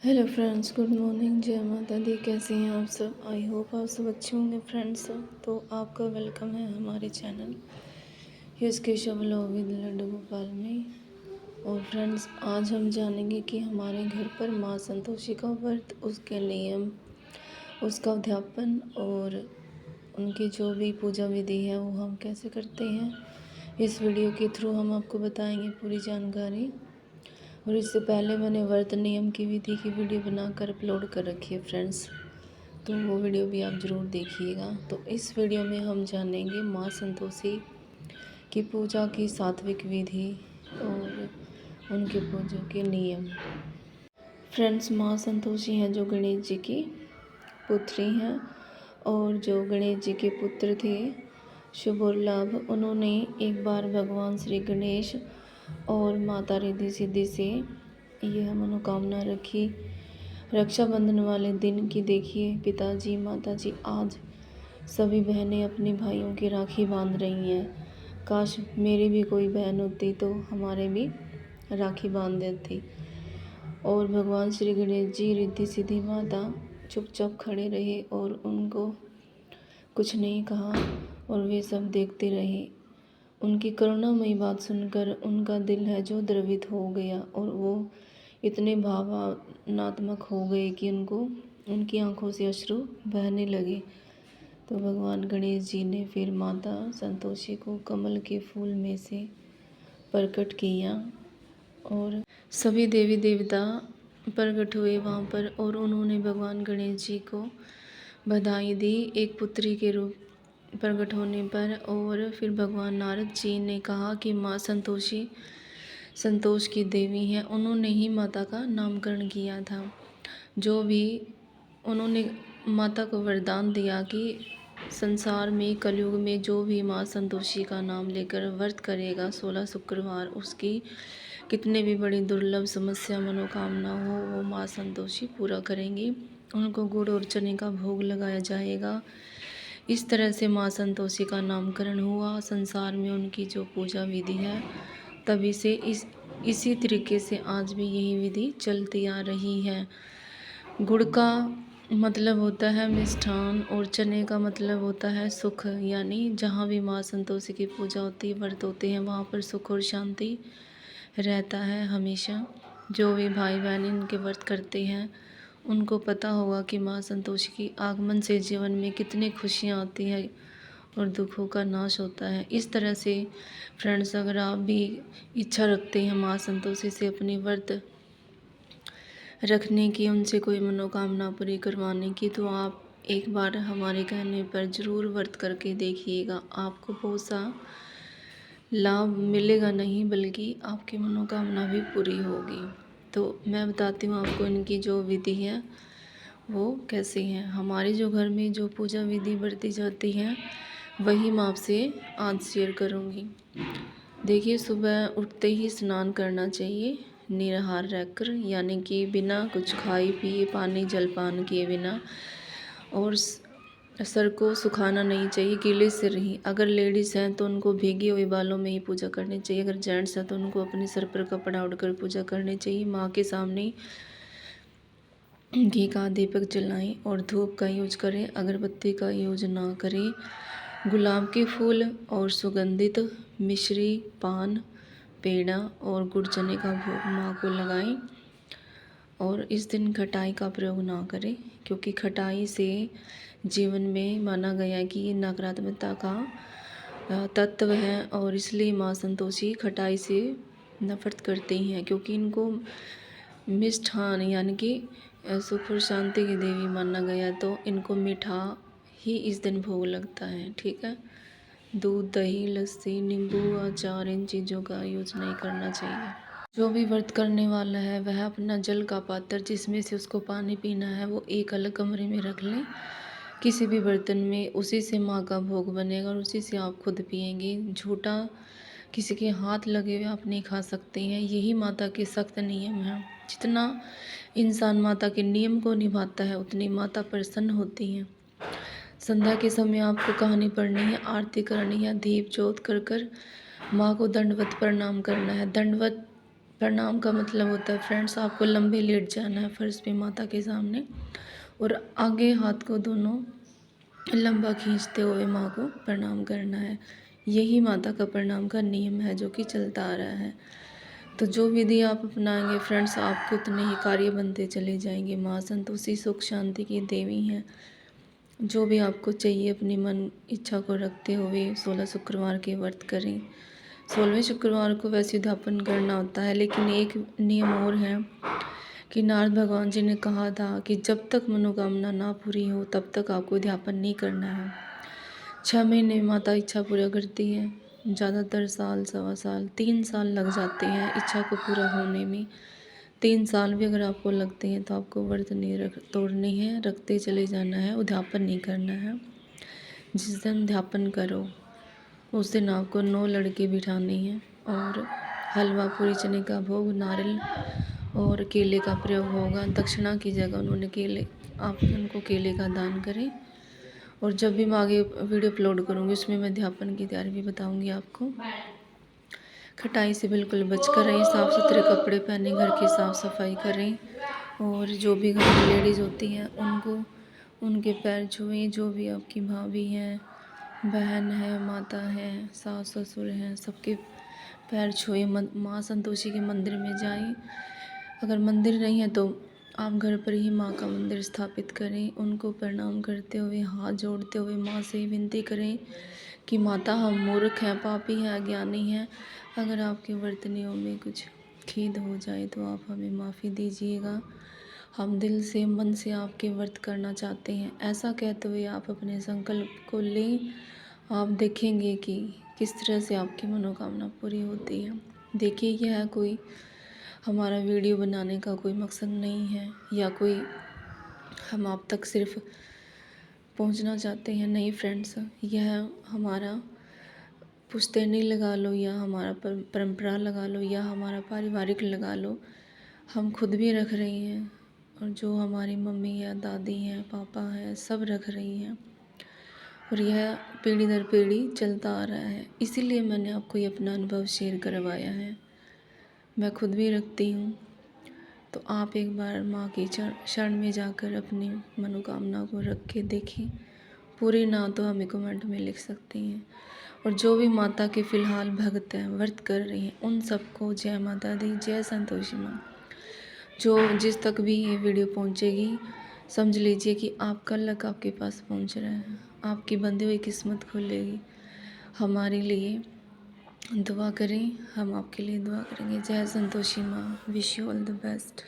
Hello friends, good morning, जय माता दी। कैसे हैं आप सब? आई होप आप सब अच्छे होंगे फ्रेंड्स। तो आपका वेलकम है हमारे channel yes Keshav vlog with Laddu Gopal में। और फ्रेंड्स, आज हम जानेंगे कि हमारे घर पर माँ संतोषी का व्रत, उसके नियम, उसका अध्यापन और उनकी जो भी पूजा विधि है वो हम कैसे करते हैं। इस वीडियो के थ्रू हम आपको बताएंगे पूरी जानकारी। और इससे पहले मैंने व्रत नियम की विधि की वीडियो बनाकर अपलोड कर रखी है फ्रेंड्स, तो वो वीडियो भी आप ज़रूर देखिएगा। तो इस वीडियो में हम जानेंगे माँ संतोषी की पूजा की सात्विक विधि और उनके पूजा के नियम। फ्रेंड्स, माँ संतोषी हैं जो गणेश जी की पुत्री हैं, और जो गणेश जी के पुत्र थे शुभ और लाभ, उन्होंने एक बार भगवान श्री गणेश और माता रिद्धि सिद्धि से यह मनोकामना रखी। रक्षाबंधन वाले दिन की देखिए, पिताजी माताजी आज सभी बहनें अपने भाइयों की राखी बांध रही हैं। काश मेरी भी कोई बहन होती तो हमारे भी राखी बांध देती। और भगवान श्री गणेश जी रिद्धि सिद्धि माता चुपचाप खड़े रहे और उनको कुछ नहीं कहा, और वे सब देखते रहे। उनकी करुणामयी बात सुनकर उनका दिल है जो द्रवित हो गया, और वो इतने भावनात्मक हो गए कि उनकी आंखों से अश्रु बहने लगे। तो भगवान गणेश जी ने फिर माता संतोषी को कमल के फूल में से प्रकट किया, और सभी देवी देवता प्रकट हुए वहाँ पर, और उन्होंने भगवान गणेश जी को बधाई दी एक पुत्री के रूप प्रकट होने पर। और फिर भगवान नारद जी ने कहा कि माँ संतोषी संतोष की देवी हैं, उन्होंने ही माता का नामकरण किया था। जो भी उन्होंने माता को वरदान दिया कि संसार में कलयुग में जो भी माँ संतोषी का नाम लेकर व्रत करेगा 16 शुक्रवार, उसकी कितने भी बड़ी दुर्लभ समस्या मनोकामना हो वो माँ संतोषी पूरा करेंगी। उनको गुड़ और चने का भोग लगाया जाएगा। इस तरह से माँ संतोषी का नामकरण हुआ। संसार में उनकी जो पूजा विधि है तभी से इसी तरीके से आज भी यही विधि चलती आ रही है। गुड़ का मतलब होता है मिष्ठान, और चने का मतलब होता है सुख। यानी जहाँ भी माँ संतोषी की पूजा होती है, व्रत होते हैं, वहाँ पर सुख और शांति रहता है हमेशा। जो भी भाई बहन इनके व्रत करते हैं उनको पता होगा कि माँ संतोषी की आगमन से जीवन में कितनी खुशियाँ आती हैं और दुखों का नाश होता है। इस तरह से फ्रेंड्स, अगर आप भी इच्छा रखते हैं माँ संतोषी से अपनी व्रत रखने की, उनसे कोई मनोकामना पूरी करवाने की, तो आप एक बार हमारे कहने पर ज़रूर व्रत करके देखिएगा। आपको बहुत सा लाभ मिलेगा, नहीं बल्कि आपकी मनोकामना भी पूरी होगी। तो मैं बताती हूँ आपको इनकी जो विधि है वो कैसी है। हमारे जो घर में जो पूजा विधि बरती जाती है वही मैं आपसे आज शेयर करूँगी। देखिए, सुबह उठते ही स्नान करना चाहिए निराहार रहकर, यानी कि बिना कुछ खाए पिए, पानी जलपान किए बिना। और सर को सुखाना नहीं चाहिए, गीले सिर ही। अगर लेडीज़ हैं तो उनको भीगे हुए बालों में ही पूजा करनी चाहिए। अगर जेंट्स हैं तो उनको अपने सर पर कपड़ा ओढ़कर पूजा करनी चाहिए। माँ के सामने घी का दीपक जलाएं और धूप का यूज करें, अगरबत्ती का यूज ना करें। गुलाब के फूल और सुगंधित मिश्री, पान, पेड़ा और गुड़ चने का भोग माँ को लगाएं। और इस दिन खटाई का प्रयोग ना करें, क्योंकि खटाई से जीवन में माना गया कि ये नकारात्मकता का तत्व है, और इसलिए माँ संतोषी खटाई से नफरत करती हैं, क्योंकि इनको मिष्ठान यानी कि सुख और शांति की देवी माना गया, तो इनको मीठा ही इस दिन भोग लगता है। ठीक है, दूध, दही, लस्सी, नींबू, अचार, इन चीज़ों का यूज नहीं करना चाहिए। जो भी व्रत करने वाला है वह अपना जल का पात्र जिसमें से उसको पानी पीना है वो एक अलग कमरे में रख लें, किसी भी बर्तन में। उसी से माँ का भोग बनेगा और उसी से आप खुद पिएंगे। झूठा किसी के हाथ लगे हुए आप नहीं खा सकते हैं। यही माता के सख्त नियम हैं। जितना इंसान माता के नियम को निभाता है उतनी माता प्रसन्न होती है। संध्या के समय आपको कहानी पढ़नी है, आरती करनी है, दीप ज्योत कर कर माँ को दंडवत प्रणाम करना है। दंडवत प्रणाम का मतलब होता है फ्रेंड्स, आपको लंबे लेट जाना है फर्श पे माता के सामने और आगे हाथ को दोनों लंबा खींचते हुए माँ को प्रणाम करना है। यही माता का प्रणाम का नियम है जो कि चलता आ रहा है। तो जो विधि आप अपनाएंगे फ्रेंड्स, आपके उतने ही कार्य बनते चले जाएंगे। माँ संतोषी सुख शांति की देवी हैं। जो भी आपको चाहिए अपनी मन इच्छा को रखते हुए 16 शुक्रवार के व्रत करें। 16वें शुक्रवार को वैसे उद्यापन करना होता है, लेकिन एक नियम और है कि नारद भगवान जी ने कहा था कि जब तक मनोकामना ना पूरी हो तब तक आपको उद्यापन नहीं करना है। 6 महीने माता इच्छा पूरा करती है, ज़्यादातर साल, सवा साल, 3 साल लग जाते हैं इच्छा को पूरा होने में। 3 साल भी अगर आपको लगते हैं तो आपको व्रत नहीं तोड़नी है, रखते चले जाना है, उद्यापन नहीं करना है। जिस दिन उद्यापन करो उस दिन आपको 9 लड़के बिठाने हैं और हलवा, पूरी, चने का भोग, नारियल और केले का प्रयोग होगा। दक्षिणा की जगह उन्होंने केले, आप उनको केले का दान करें। और जब भी मैं आगे वीडियो अपलोड करूँगी उसमें मैं अध्यापन की तैयारी भी बताऊँगी आपको। खटाई से बिल्कुल बच कर रहें, साफ़ सुथरे कपड़े पहनें, घर की साफ़ सफाई करें और जो भी घर में लेडीज़ होती हैं उनको उनके पैर छुएं। जो भी आपकी भाभी हैं, बहन है, माता है, सास ससुर हैं, सबके पैर छुएं। माँ संतोषी के मंदिर में जाएं। अगर मंदिर नहीं है तो आप घर पर ही माँ का मंदिर स्थापित करें। उनको प्रणाम करते हुए, हाथ जोड़ते हुए माँ से विनती करें कि माता, हम मूर्ख हैं, पापी हैं, अज्ञानी हैं। अगर आपके वर्तनियों में कुछ खेद हो जाए तो आप हमें माफ़ी दीजिएगा। हम दिल से, मन से आपके व्रत करना चाहते हैं। ऐसा कहते हुए आप अपने संकल्प को लें। आप देखेंगे कि किस तरह से आपकी मनोकामना पूरी होती है। देखिए, यह कोई हमारा वीडियो बनाने का कोई मकसद नहीं है या कोई हम आप तक सिर्फ पहुंचना चाहते हैं, नहीं फ्रेंड्स। यह हमारा पुश्तैनी लगा लो या हमारा परंपरा लगा लो या हमारा पारिवारिक लगा लो, हम खुद भी रख रही हैं और जो हमारी मम्मी या दादी हैं, पापा हैं, सब रख रही हैं और यह पीढ़ी दर पीढ़ी चलता आ रहा है। इसीलिए मैंने आपको ये अपना अनुभव शेयर करवाया है। मैं खुद भी रखती हूँ। तो आप एक बार माँ की शरण में जाकर अपनी मनोकामना को रख के देखें। पूरी ना तो हमें कमेंट में लिख सकती हैं। और जो भी माता के फ़िलहाल भक्त हैं, व्रत कर रही हैं, उन सबको जय माता दी, जय संतोषी माँ। जो जिस तक भी ये वीडियो पहुँचेगी, समझ लीजिए कि आपका लक आपके पास पहुँच रहा है। आपकी बंधी हुई किस्मत खुलेगी। हमारे लिए दुआ करें, हम आपके लिए दुआ करेंगे। जय संतोषी माँ। Wish you all the best.